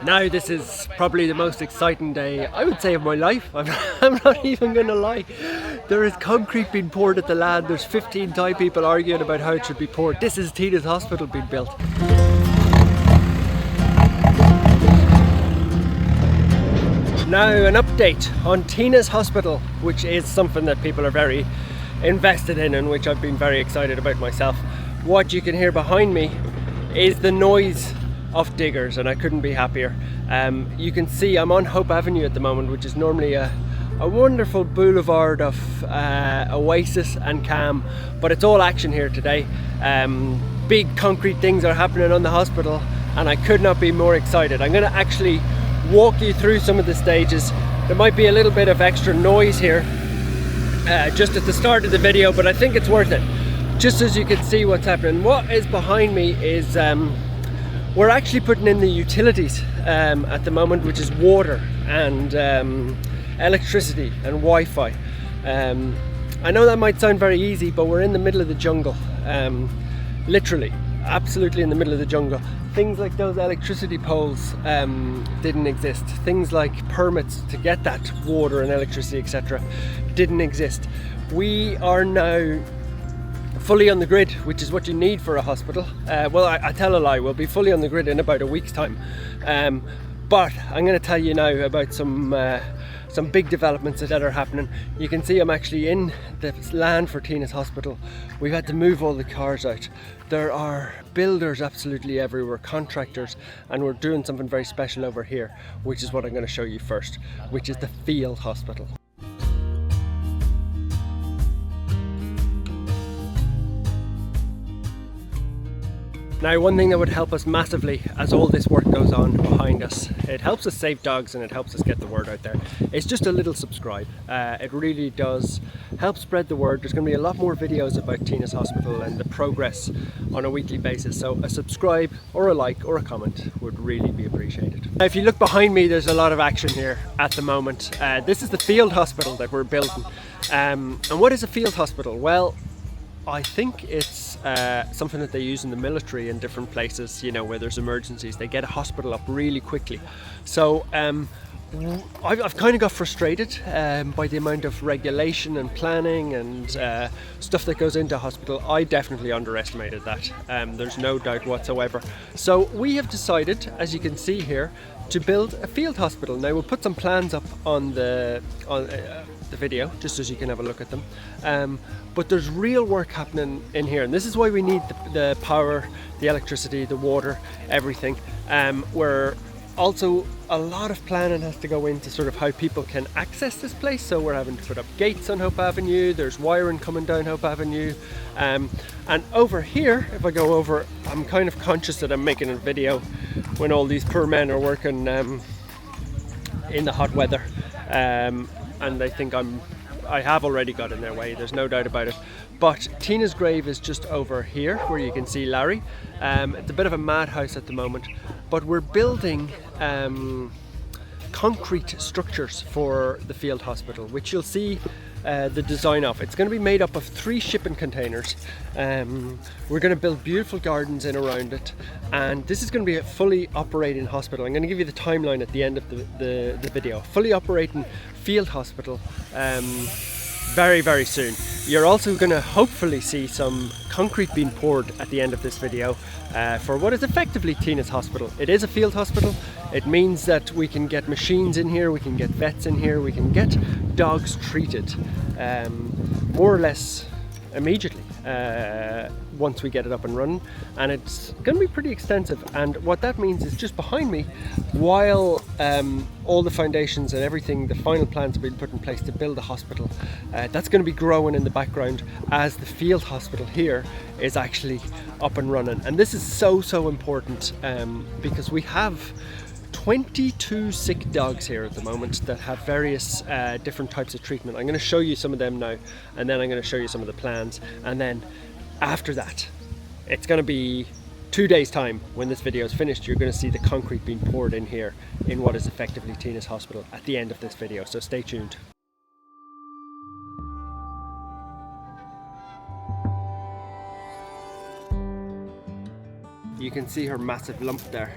Now this is probably the most exciting day, I would say, of my life. I'm not even going to lie. There is concrete being poured at the land. There's 15 Thai people arguing about how it should be poured. This is Tina's hospital being built. Now an update on Tina's hospital, which is something that people are very invested in and which I've been very excited about myself. What you can hear behind me is the noise of diggers, and I couldn't be happier. You can see I'm on Hope Avenue at the moment, which is normally a wonderful boulevard of oasis and calm, but it's all action here today. Big concrete things are happening on the hospital and I could not be more excited. I'm going to actually walk you through some of the stages. There might be a little bit of extra noise here just at the start of the video, but I think it's worth it, just as you can see what's happening. What is behind me is we're actually putting in the utilities at the moment, which is water and electricity and Wi-Fi. I know that might sound very easy, but we're in the middle of the jungle, literally, absolutely in the middle of the jungle. Things like those electricity poles didn't exist. Things like permits to get that water and electricity, etc., didn't exist. We are now fully on the grid, which is what you need for a hospital. Well, I tell a lie, we'll be fully on the grid in about a week's time. But I'm going to tell you now about some big developments that are happening. You can see I'm actually in the land for Tina's hospital. We've had to move all the cars out. There are builders absolutely everywhere, contractors, and we're doing something very special over here, which is what I'm going to show you first, which is the field hospital. Now, one thing that would help us massively as all this work goes on behind us, it helps us save dogs and it helps us get the word out there, it's just a little subscribe. It really does help spread the word. There's going to be a lot more videos about Tina's hospital and the progress on a weekly basis, so a subscribe or a like or a comment would really be appreciated. Now, if you look behind me, there's a lot of action here at the moment. This is the field hospital that we're building. And what is a field hospital? Well, I think it's something that they use in the military in different places, you know, where there's emergencies. They get a hospital up really quickly. So I've kind of got frustrated by the amount of regulation and planning and stuff that goes into a hospital. I definitely underestimated that. There's no doubt whatsoever. So we have decided, as you can see here, to build a field hospital. Now we'll put some plans up on the video, just as you can have a look at them. But there's real work happening in here, and this is why we need the power, the electricity, the water, everything. Where also a lot of planning has to go into sort of how people can access this place. So we're having to put up gates on Hope Avenue, there's wiring coming down Hope Avenue. And over here, if I go over, I'm kind of conscious that I'm making a video when all these poor men are working in the hot weather. And I think I have already got in their way, there's no doubt about it. But Tina's grave is just over here where you can see Larry. It's a bit of a madhouse at the moment, but we're building concrete structures for the field hospital, which you'll see the design of. It's going to be made up of 3 shipping containers. We're going to build beautiful gardens in around it, and this is going to be a fully operating hospital. I'm going to give you the timeline at the end of the video. Fully operating field hospital very, very soon. You're also going to hopefully see some concrete being poured at the end of this video for what is effectively Tina's hospital. It is a field hospital. It means that we can get machines in here, we can get vets in here, we can get dogs treated more or less immediately once we get it up and running, and it's going to be pretty extensive. And what that means is, just behind me, while all the foundations and everything, the final plans have been put in place to build a hospital, that's going to be growing in the background as the field hospital here is actually up and running. And this is so important because we have 22 sick dogs here at the moment that have various different types of treatment. I'm going to show you some of them now, and then I'm going to show you some of the plans, and then after that it's going to be 2 days time. When this video is finished, you're going to see the concrete being poured in here in what is effectively Tina's hospital at the end of this video, so stay tuned. You can see her massive lump there.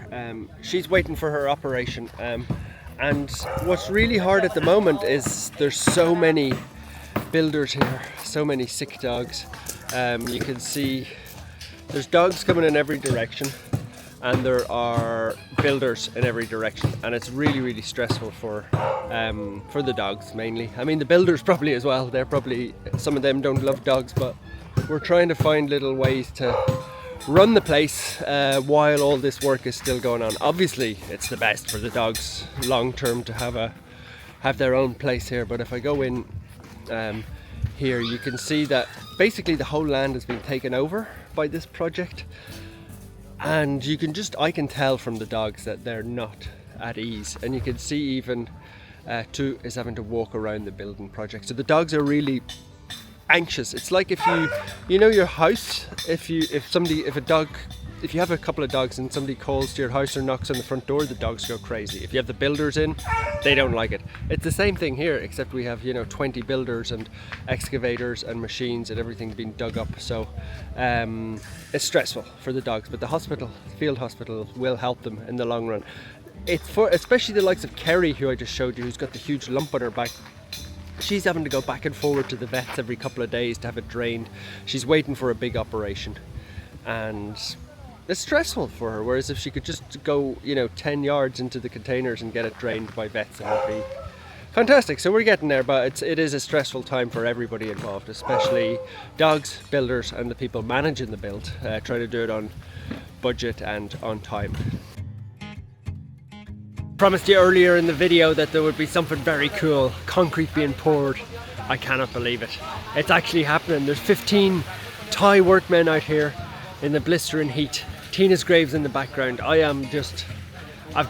She's waiting for her operation. And what's really hard at the moment is there's so many builders here, so many sick dogs. You can see there's dogs coming in every direction, and there are builders in every direction, and it's really stressful for the dogs mainly. I mean, the builders probably as well. They're probably, some of them don't love dogs, but we're trying to find little ways to run the place while all this work is still going on. Obviously it's the best for the dogs long term to have their own place here, but if I go in here, you can see that basically the whole land has been taken over by this project, and I can tell from the dogs that they're not at ease, and you can see even Tu is having to walk around the building project. So the dogs are really anxious. It's like if you know your house, if you have a couple of dogs and somebody calls to your house or knocks on the front door, the dogs go crazy. If you have the builders in, they don't like it. It's the same thing here, except we have 20 builders and excavators and machines and everything being dug up. So it's stressful for the dogs, but the field hospital will help them in the long run. It's for especially the likes of Kerry, who I just showed you, who's got the huge lump on her back. She's having to go back and forward to the vets every couple of days to have it drained. She's waiting for a big operation, and it's stressful for her. Whereas if she could just go 10 yards into the containers and get it drained by vets, it would be fantastic. So we're getting there, but it is a stressful time for everybody involved, especially dogs, builders, and the people managing the build, trying to do it on budget and on time. Promised you earlier in the video that there would be something very cool, concrete being poured. I cannot believe it. It's actually happening. There's 15 Thai workmen out here in the blistering heat. Tina's grave's in the background. I've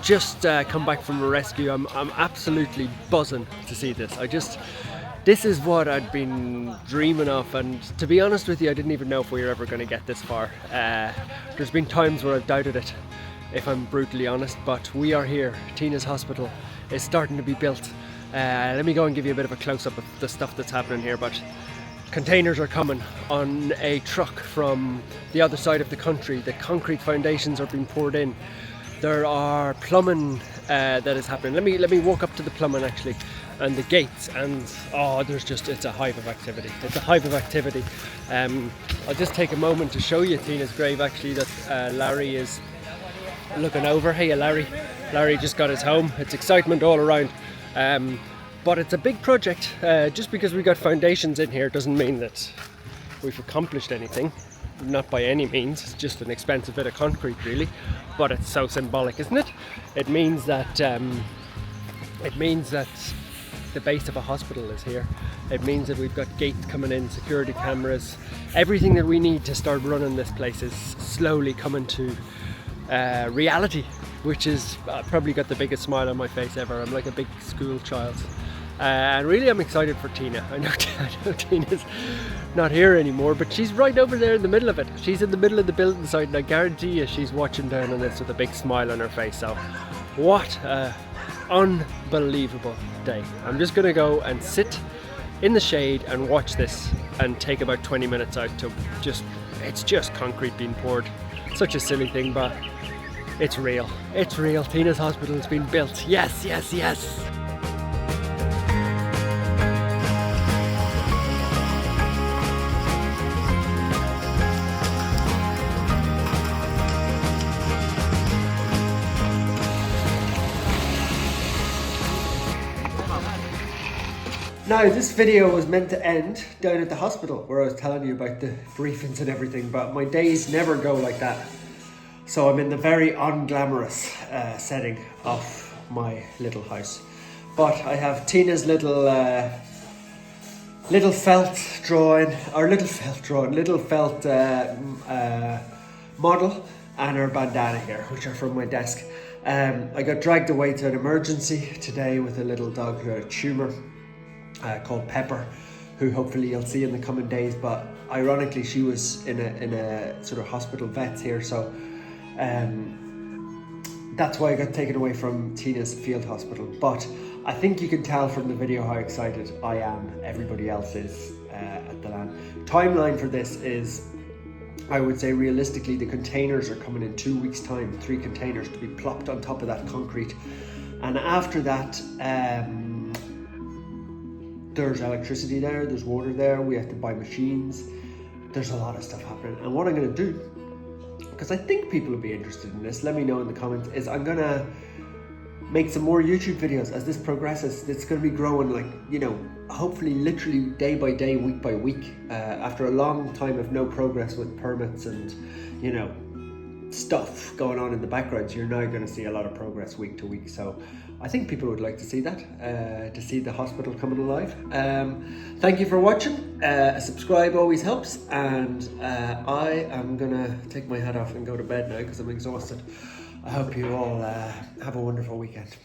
just come back from a rescue. I'm absolutely buzzing to see this. This is what I'd been dreaming of, and to be honest with you, I didn't even know if we were ever going to get this far. There's been times where I've doubted it, if I'm brutally honest, but we are here. Tina's hospital is starting to be built. Let me go and give you a bit of a close-up of the stuff that's happening here, but containers are coming on a truck from the other side of the country. The concrete foundations are being poured in. There are plumbing that is happening. Let me walk up to the plumbing actually, and the gates, and it's a hive of activity. It's a hive of activity. I'll just take a moment to show you Tina's grave actually, that Larry is looking over. Hey Larry. Larry just got his home. It's excitement all around. But it's a big project. Just because we got foundations in here doesn't mean that we've accomplished anything. Not by any means. It's just an expensive bit of concrete really. But it's so symbolic, isn't it? It means that the base of a hospital is here. It means that we've got gates coming in, security cameras. Everything that we need to start running this place is slowly coming to reality, which is probably got the biggest smile on my face ever. I'm like a big school child, and really I'm excited for Tina. I know Tina's not here anymore, but she's right over there in the middle of it. She's in the middle of the building site, and I guarantee you she's watching down on this with a big smile on her face. So what a unbelievable day. I'm just gonna go and sit in the shade and watch this and take about 20 minutes out to it's just concrete being poured. Such a silly thing, but it's real. It's real. Tina's hospital has been built. Yes, yes, yes. Now, this video was meant to end down at the hospital where I was telling you about the briefings and everything, but my days never go like that. So I'm in the very unglamorous setting of my little house. But I have Tina's little felt model and her bandana here, which are from my desk. I got dragged away to an emergency today with a little dog who had a tumour called Pepper, who hopefully you'll see in the coming days, but ironically she was in a sort of hospital vets here, so that's why I got taken away from Tina's field hospital. But I think you can tell from the video how excited I am, everybody else is at the land. Timeline for this is I would say realistically the containers are coming in 2 weeks time, 3 containers to be plopped on top of that concrete. And after that, there's electricity there, there's water there, we have to buy machines. There's a lot of stuff happening. And what I'm gonna do, because I think people will be interested in this, let me know in the comments, is I'm gonna make some more YouTube videos as this progresses. It's gonna be growing, like, you know, hopefully literally day by day, week by week. After a long time of no progress with permits and, you know, stuff going on in the background, you're now going to see a lot of progress week to week. So I think people would like to see that, to see the hospital coming alive. Thank you for watching. A subscribe always helps, and I am gonna take my hat off and go to bed now because I'm exhausted. I hope you all have a wonderful weekend.